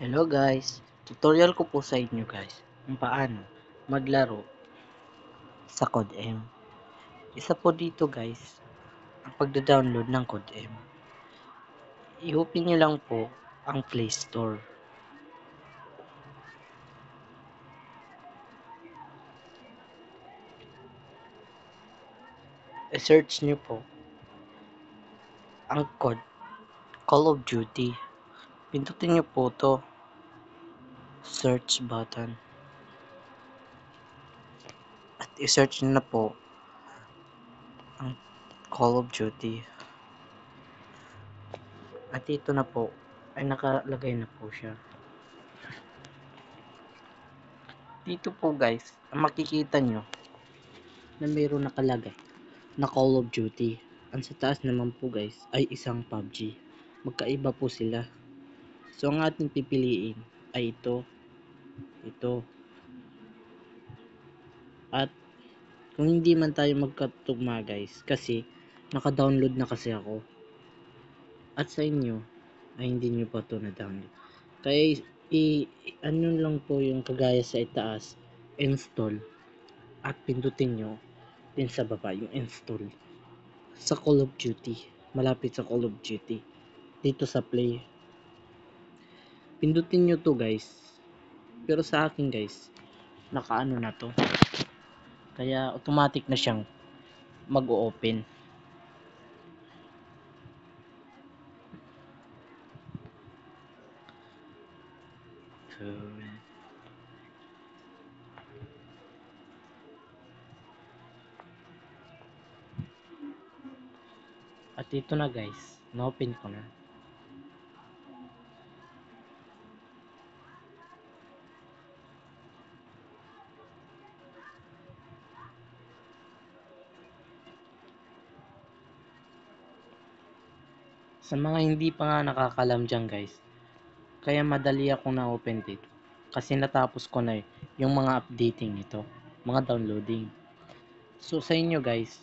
Hello guys, tutorial ko po sa inyo guys kung paano maglaro sa CODM. Isa po dito guys, ang pagda-download ng CODM. I-open nyo lang po ang Play Store. I-search nyo po ang Call of Duty. Pindutin nyo po to search button. At i-search nyo na po ang Call of Duty. At ito na po ay nakalagay na po siya. Dito po guys, ang makikita nyo na mayroon nakalagay na Call of Duty. Ang sa taas naman po guys ay isang PUBG. Magkaiba po sila. So ang ating pipiliin ay ito. At kung hindi man tayo magkatugma guys, kasi naka-download na kasi ako. At sa inyo ay hindi nyo pa to na-download. Kaya ano lang po yung kagaya sa itaas, install. At pindutin nyo din sa baba yung install. Sa Call of Duty, malapit sa Call of Duty, dito sa Play, pindutin nyo to guys. Pero sa akin guys, nakaano na to, kaya automatic na siyang mag-o-open. So, at ito na guys, na-open ko na. Sa mga hindi pa nga nakakalam dyan guys, kaya madali akong na-open dito. Kasi natapos ko na yung mga updating nito, mga downloading. So sa inyo guys,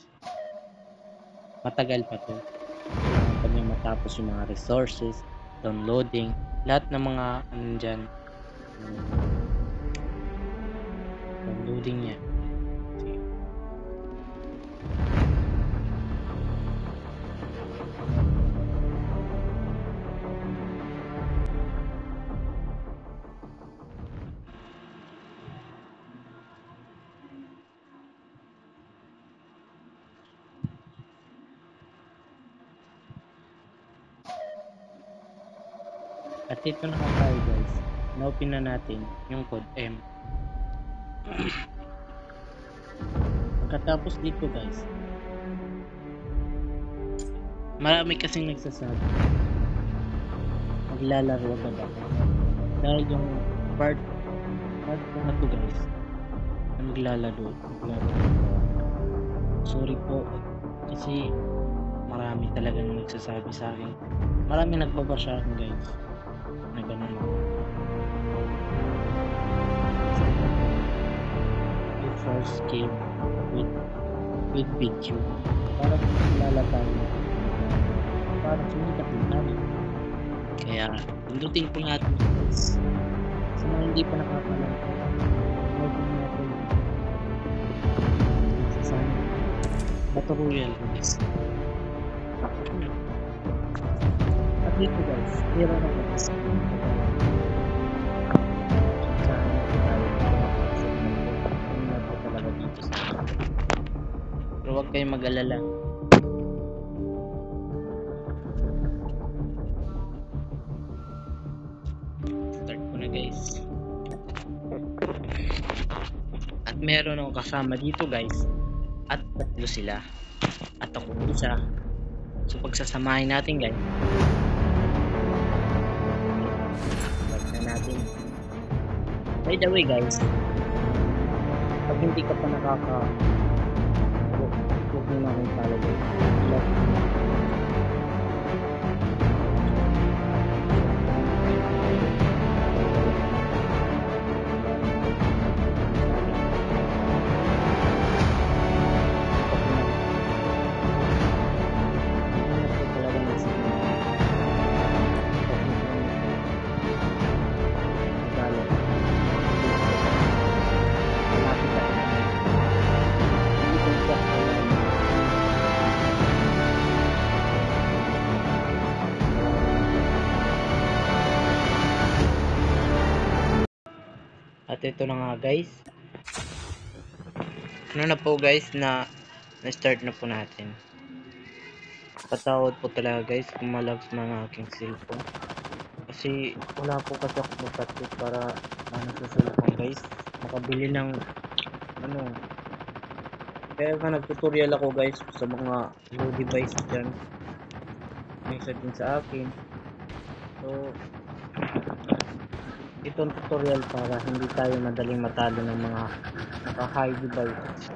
matagal pa to. Kailangan pa nyo matapos yung mga resources, downloading, lahat ng mga dyan, downloading niya. At ito na tayo guys, na-open na natin yung code M. Pagkatapos dito guys, marami kasing nagsasabi maglalaro agad ako dahil yung part ko na to guys na maglalaro. Sorry po, kasi marami talagang nagsasabi sa akin, marami nagbaba sa akin guys na ganun. Your first game with video para kilala tayo, para sumikat din namin. Kaya pindutin po natin guys. Sa mga hindi pa nakakalam, pindutin natin sa Battle Royale guys. At dito guys, meron ako guys. Pero huwag kayong mag-alala. Start ko na guys. At meron akong kasama dito guys. At tatlo sila. At ako isa. So pagsasamahin natin guys. Start na natin. By the way guys, pag hindi ka pa huwag mo na akong follow guys. At ito na nga guys. Ano na po guys, na-start na po natin. Patawad po talaga guys kung malags na ang aking cellphone. Kasi wala po kasi ako magkatid para sa cellphone guys. Makabili ng ano. Kaya nga nag-tutorial ako guys sa mga low device dyan. May isa din sa akin. So, itong tutorial para hindi tayo madaling matalo ng mga naka-high devices.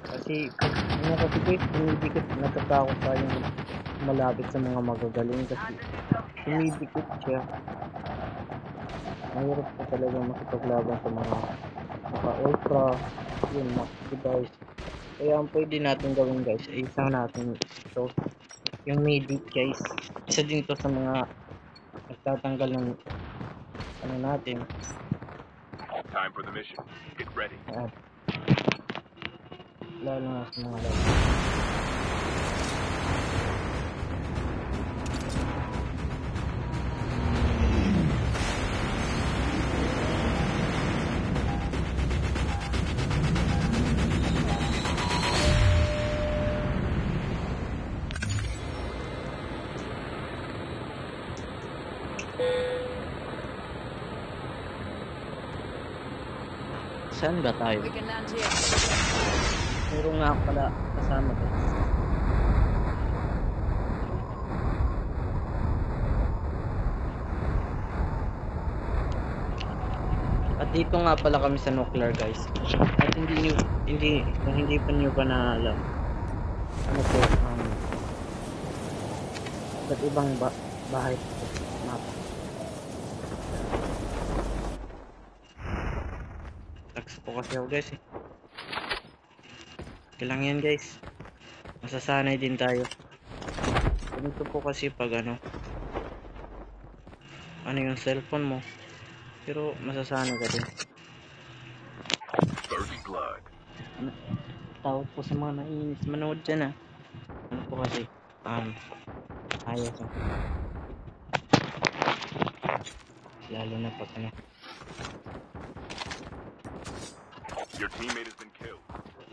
Kasi ano kasi guys, dumidikit, natatakot tayong malapit sa mga magagaling kasi dumidikit siya. Mahirap po talaga makipaglaban sa mga naka-ultra, yun, max device. Kaya ang pwede natin gawin guys, ay isang natin ito, yung medic guys. Isa din to sa mga nagtatanggal ng ano natin. Time for the mission. Get ready. Lalo na sa mga lalo. Saan ba tayo? We can land here. Puro nga pala kasama guys. At dito nga pala kami sa nuclear guys. At kung hindi pa nyo pa na alam. Ano po, ba't ibang bahay po map. Tax po kasi ako guys eh. Kailang yan guys. Masasanay din tayo. Ganito po kasi pag ano yung cellphone mo. Pero masasanay ka din. First blood. Tawag po sa mga naiinis manood dyan ah. Ano po kasi ayos ah. Lalo na pag ano. Your teammate has been killed.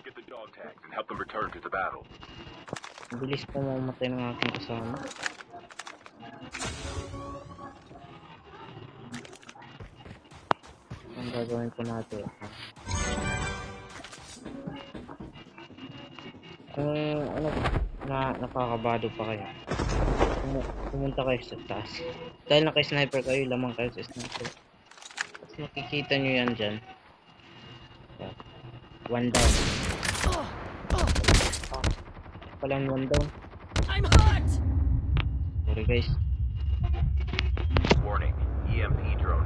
Get the dog tags and help them return to the battle. Bilis po mamatay ng aking kasama. Ang gagawin po natin kung ano nakakabado pa kayo, pumunta kayo sa taas dahil naka-sniper kayo, lamang kayo sa sniper. Tapos makikita nyo yan dyan. One down. Palang one down. I'm hurt. Sorry guys. Warning. EMP drone